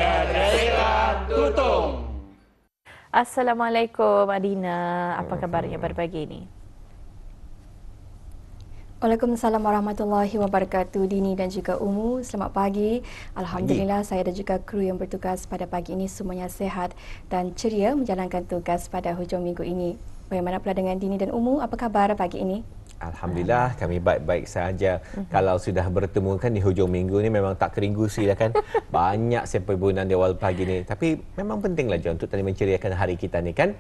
Daerah Tutong. Assalamualaikum Adina, apa kabarnya pada pagi ini? Waalaikumsalam warahmatullahi wabarakatuh. Dini dan juga Umu, selamat pagi. Alhamdulillah saya dan juga kru yang bertugas pada pagi ini semuanya sehat dan ceria menjalankan tugas pada hujung minggu ini. Bagaimana pula dengan Dini dan Umu, apa kabar pagi ini? Alhamdulillah kami baik-baik saja. Kalau sudah bertemu kan di hujung minggu ni memang tak kering gusi lah kan. Banyak perbunan di awal pagi ni. Tapi memang pentinglah John untuk tadi menceriakan hari kita ni kan.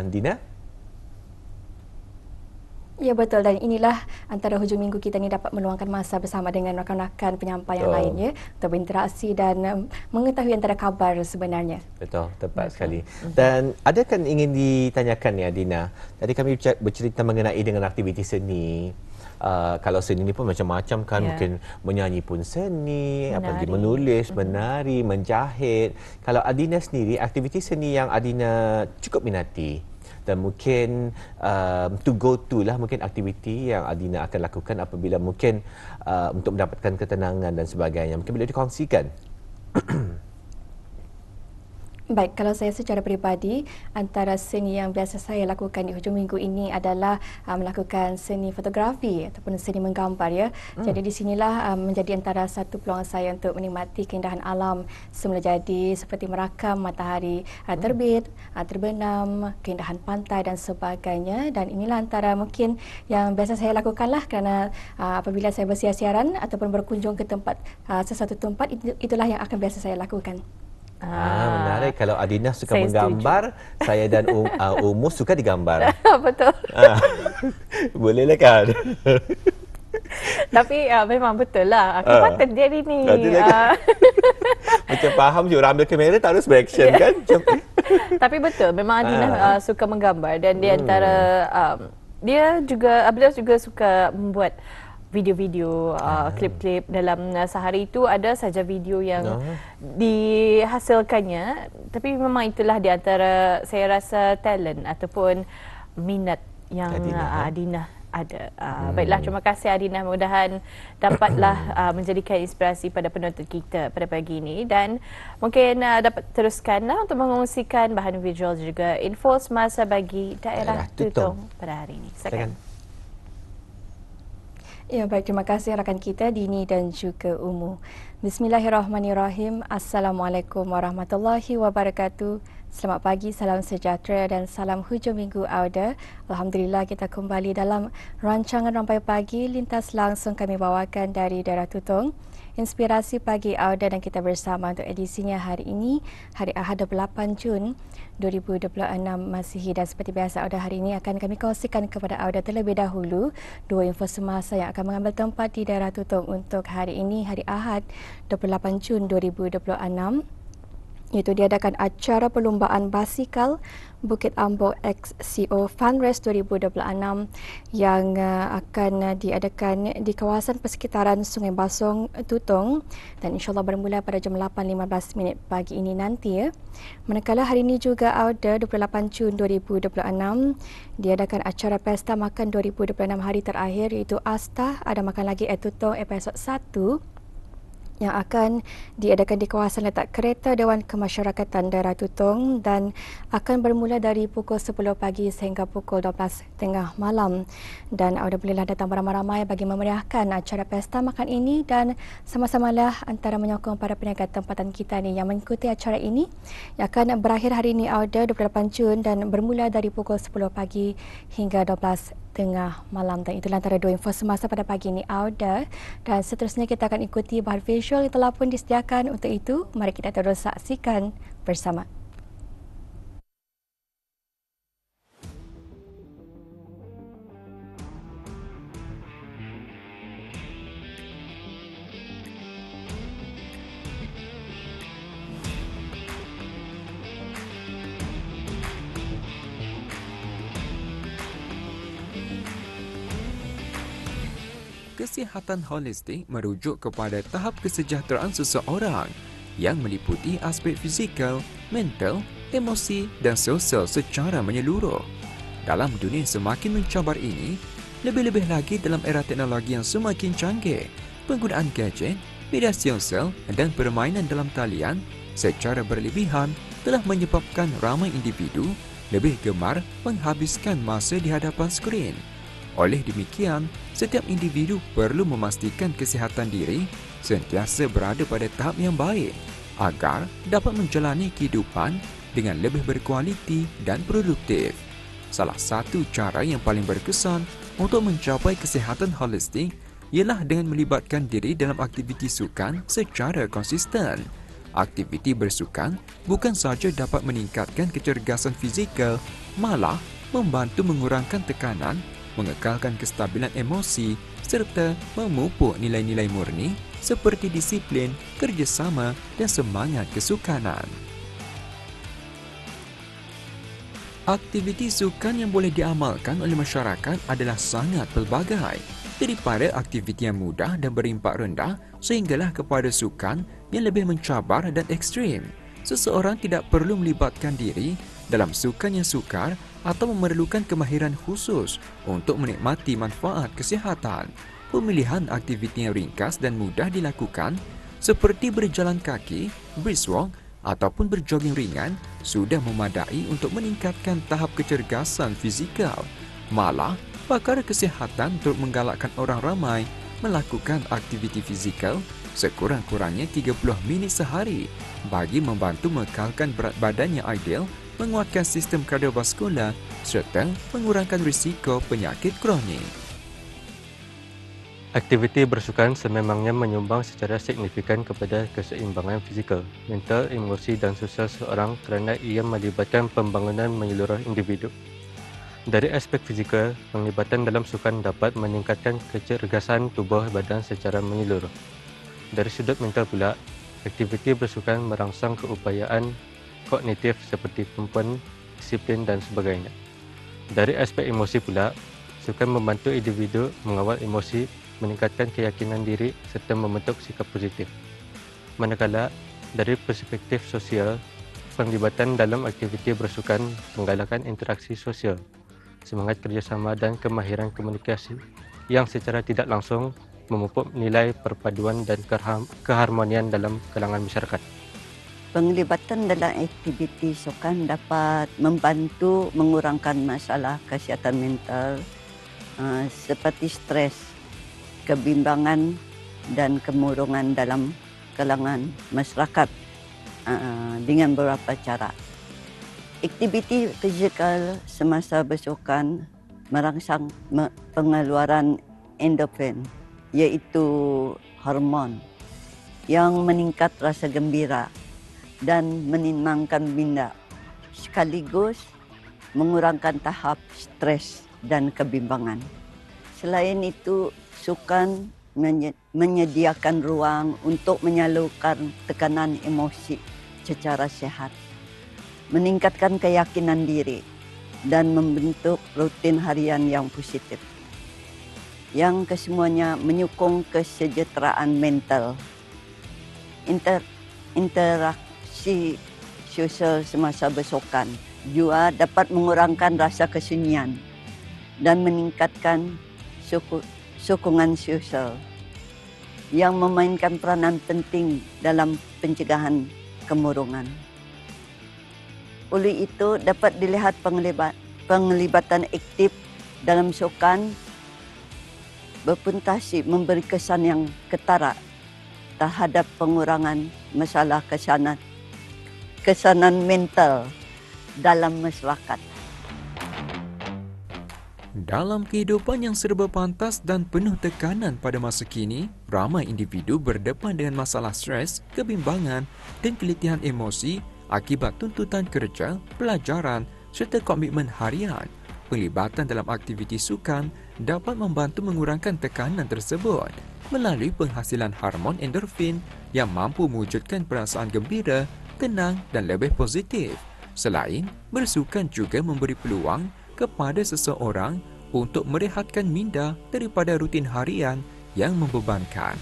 Dina? Ya betul, dan inilah antara hujung minggu kita ni dapat meluangkan masa bersama dengan rakan-rakan penyampai yang lainnya untuk berinteraksi dan mengetahui antara kabar sebenarnya. Betul, tepat sekali. Dan adakah ingin ditanyakan ya Dina? Tadi kami bercerita mengenai dengan aktiviti seni. Kalau seni ni pun macam-macam kan, mungkin menyanyi pun seni, apalagi menulis, menari, menjahit. Kalau Adina sendiri, aktiviti seni yang Adina cukup minati dan mungkin to go to lah mungkin aktiviti yang Adina akan lakukan apabila mungkin untuk mendapatkan ketenangan dan sebagainya. Mungkin boleh dikongsikan. Baik, kalau saya secara peribadi, antara seni yang biasa saya lakukan di hujung minggu ini adalah melakukan seni fotografi ataupun seni menggambar ya. Jadi di sinilah menjadi antara satu peluang saya untuk menikmati keindahan alam semula jadi seperti merakam matahari terbit, terbenam, keindahan pantai dan sebagainya. Dan inilah antara mungkin yang biasa saya lakukanlah kerana apabila saya bersiar-siaran ataupun berkunjung ke tempat sesuatu tempat, itulah yang akan biasa saya lakukan. Menarik. Kalau Adina suka menggambar, saya dan Umu suka digambar. Betul. Bolehlah kan? Tapi memang betul lah. Aku patut dia hari ni. Macam faham je orang ambil kamera tak harus bereaction kan? Tapi betul, memang Adina suka menggambar dan di antara beliau juga suka membuat video-video, klip-klip dalam sehari itu ada saja video yang dihasilkannya, tapi memang itulah di antara saya rasa talent ataupun minat yang Adina ada. Baiklah, terima kasih Adina, mudah-mudahan dapatlah menjadikan inspirasi pada penonton kita pada pagi ini dan mungkin dapat teruskanlah untuk mengongsikan bahan visual juga info semasa bagi daerah Tutong pada hari ini. Silakan. Ya, baik, terima kasih rakan kita Dini dan juga Umu. Bismillahirrahmanirrahim. Assalamualaikum warahmatullahi wabarakatuh. Selamat pagi, salam sejahtera dan salam hujung minggu Auda. Alhamdulillah kita kembali dalam rancangan Rampai Pagi lintas langsung kami bawakan dari daerah Tutong. Inspirasi Pagi Auda dan kita bersama untuk edisinya hari ini, hari Ahad 28 Jun 2026 Masihi. Dan seperti biasa Auda hari ini akan kami kongsikan kepada Auda terlebih dahulu dua info semasa yang akan mengambil tempat di daerah Tutong untuk hari ini, hari Ahad 28 Jun 2026. Iaitu diadakan acara perlumbaan basikal Bukit Ambok XCO Fun Race 2026 yang akan diadakan di kawasan persekitaran Sungai Basong, Tutong dan insyaAllah bermula pada jam 8.15 pagi ini nanti ya. Manakala hari ini juga Auda 28 Jun 2026 diadakan acara Pesta Makan 2026 hari terakhir iaitu Asta Ada Makan Lagi at Tutong episod 1 yang akan diadakan di kawasan letak kereta Dewan Kemasyarakatan Daerah Tutong dan akan bermula dari pukul 10 pagi sehingga pukul 12.30 malam. Dan Auda bolehlah datang beramai-ramai bagi memeriahkan acara pesta makan ini dan sama-samalah antara menyokong para peniaga tempatan kita ni yang mengikuti acara ini yang akan berakhir hari ini Auda 28 Jun dan bermula dari pukul 10 pagi hingga 12.30 malam. Dan itulah antara dua info semasa pada pagi ini Auda, dan seterusnya kita akan ikuti bahan visual yang telah pun disediakan. Untuk itu mari kita terus saksikan bersama. Kesihatan holistik merujuk kepada tahap kesejahteraan seseorang yang meliputi aspek fizikal, mental, emosi dan sosial secara menyeluruh. Dalam dunia semakin mencabar ini, lebih-lebih lagi dalam era teknologi yang semakin canggih, penggunaan gadget, media sosial dan permainan dalam talian secara berlebihan telah menyebabkan ramai individu lebih gemar menghabiskan masa di hadapan skrin. Oleh demikian, setiap individu perlu memastikan kesihatan diri sentiasa berada pada tahap yang baik agar dapat menjalani kehidupan dengan lebih berkualiti dan produktif. Salah satu cara yang paling berkesan untuk mencapai kesihatan holistik ialah dengan melibatkan diri dalam aktiviti sukan secara konsisten. Aktiviti bersukan bukan sahaja dapat meningkatkan kecergasan fizikal, malah membantu mengurangkan tekanan, mengekalkan kestabilan emosi serta memupuk nilai-nilai murni seperti disiplin, kerjasama dan semangat kesukanan. Aktiviti sukan yang boleh diamalkan oleh masyarakat adalah sangat pelbagai, daripada aktiviti yang mudah dan berimpak rendah sehinggalah kepada sukan yang lebih mencabar dan ekstrim. Seseorang tidak perlu melibatkan diri dalam sukan yang sukar atau memerlukan kemahiran khusus untuk menikmati manfaat kesihatan. Pemilihan aktiviti yang ringkas dan mudah dilakukan seperti berjalan kaki, brisk walk ataupun berjoging ringan sudah memadai untuk meningkatkan tahap kecergasan fizikal. Malah, pakar kesihatan turut menggalakkan orang ramai melakukan aktiviti fizikal sekurang-kurangnya 30 minit sehari bagi membantu mengekalkan berat badan yang ideal, menguatkan sistem kardiovaskular serta mengurangkan risiko penyakit kronik. Aktiviti bersukan sememangnya menyumbang secara signifikan kepada keseimbangan fizikal, mental, emosi dan sosial seseorang kerana ia melibatkan pembangunan menyeluruh individu. Dari aspek fizikal, penglibatan dalam sukan dapat meningkatkan kecergasan tubuh badan secara menyeluruh. Dari sudut mental pula, aktiviti bersukan merangsang keupayaan kognitif seperti kemampuan, disiplin dan sebagainya. Dari aspek emosi pula, sukan membantu individu mengawal emosi, meningkatkan keyakinan diri serta membentuk sikap positif. Manakala, dari perspektif sosial, penglibatan dalam aktiviti bersukan menggalakkan interaksi sosial, semangat kerjasama dan kemahiran komunikasi yang secara tidak langsung memupuk nilai perpaduan dan keharmonian dalam kalangan masyarakat. Penglibatan dalam aktiviti sukan dapat membantu mengurangkan masalah kesihatan mental seperti stres, kebimbangan dan kemurungan dalam kalangan masyarakat dengan beberapa cara. Aktiviti fizikal semasa bersukan merangsang pengeluaran endorfin, iaitu hormon yang meningkat rasa gembira dan menenangkan minda, sekaligus mengurangkan tahap stres dan kebimbangan. Selain itu, sukan menyediakan ruang untuk menyalurkan tekanan emosi secara sehat, meningkatkan keyakinan diri dan membentuk rutin harian yang positif. Yang kesemuanya menyokong kesejahteraan mental. Interaksi sosial semasa bersukan juga dapat mengurangkan rasa kesunyian dan meningkatkan sokongan sosial yang memainkan peranan penting dalam pencegahan kemurungan. Oleh itu, dapat dilihat penglibatan aktif dalam sukan berpotensi memberi kesan yang ketara terhadap pengurangan masalah kesanan mental dalam masyarakat. Dalam kehidupan yang serba pantas dan penuh tekanan pada masa kini, ramai individu berdepan dengan masalah stres, kebimbangan dan keletihan emosi akibat tuntutan kerja, pelajaran serta komitmen harian. Penglibatan dalam aktiviti sukan dapat membantu mengurangkan tekanan tersebut melalui penghasilan hormon endorfin yang mampu mewujudkan perasaan gembira, tenang dan lebih positif. Selain, bersukan juga memberi peluang kepada seseorang untuk merehatkan minda daripada rutin harian yang membebankan.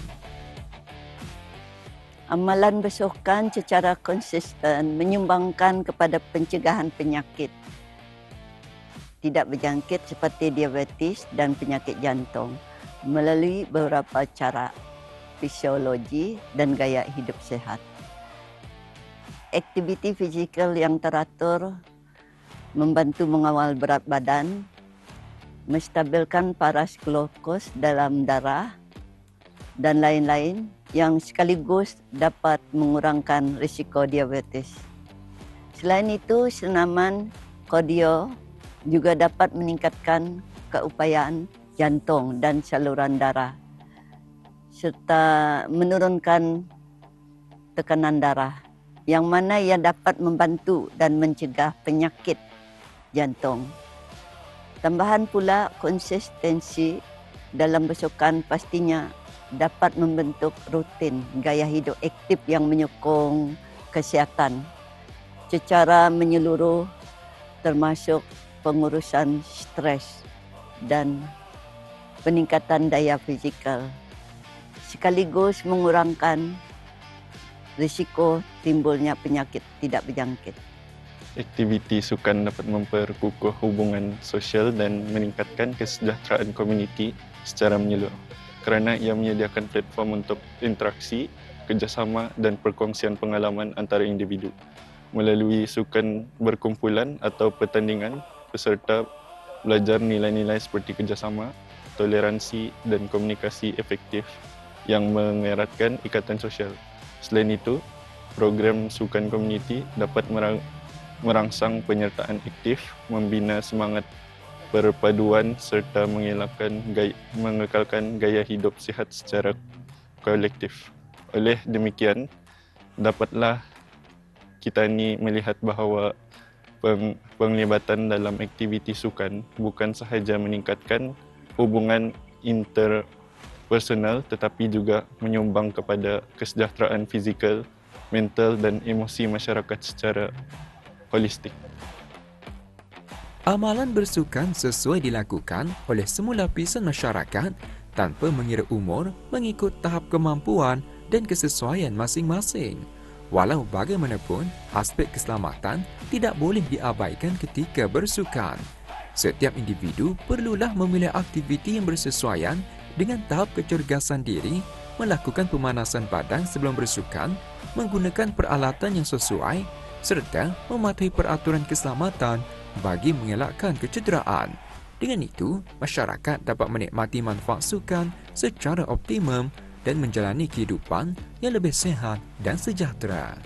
Amalan bersukan secara konsisten menyumbangkan kepada pencegahan penyakit tidak berjangkit seperti diabetes dan penyakit jantung melalui beberapa cara fisiologi dan gaya hidup sehat. aktiviti fizikal yang teratur, membantu mengawal berat badan, menstabilkan paras glukos dalam darah, dan lain-lain yang sekaligus dapat mengurangkan risiko diabetes. Selain itu, senaman kardio juga dapat meningkatkan keupayaan jantung dan saluran darah, serta menurunkan tekanan darah, yang mana ia dapat membantu dan mencegah penyakit jantung. Tambahan pula, konsistensi dalam bersukan pastinya dapat membentuk rutin gaya hidup aktif yang menyokong kesihatan secara menyeluruh, termasuk pengurusan stres dan peningkatan daya fizikal, sekaligus mengurangkan risiko timbulnya penyakit tidak berjangkit. Aktiviti sukan dapat memperkukuh hubungan sosial dan meningkatkan kesejahteraan komuniti secara menyeluruh kerana ia menyediakan platform untuk interaksi, kerjasama dan perkongsian pengalaman antara individu. Melalui sukan berkumpulan atau pertandingan, peserta belajar nilai-nilai seperti kerjasama, toleransi dan komunikasi efektif yang mengeratkan ikatan sosial. Selain itu, program sukan komuniti dapat merangsang penyertaan aktif, membina semangat perpaduan serta mengekalkan gaya hidup sihat secara kolektif. Oleh demikian, dapatlah kita ni melihat bahawa penglibatan dalam aktiviti sukan bukan sahaja meningkatkan hubungan interpersonal tetapi juga menyumbang kepada kesejahteraan fizikal, mental dan emosi masyarakat secara holistik. Amalan bersukan sesuai dilakukan oleh semua lapisan masyarakat tanpa mengira umur, mengikut tahap kemampuan dan kesesuaian masing-masing. Walau bagaimanapun, aspek keselamatan tidak boleh diabaikan ketika bersukan. Setiap individu perlulah memilih aktiviti yang bersesuaian dengan tahap kecergasan diri, melakukan pemanasan badan sebelum bersukan, menggunakan peralatan yang sesuai serta mematuhi peraturan keselamatan bagi mengelakkan kecederaan. Dengan itu, masyarakat dapat menikmati manfaat sukan secara optimum dan menjalani kehidupan yang lebih sihat dan sejahtera.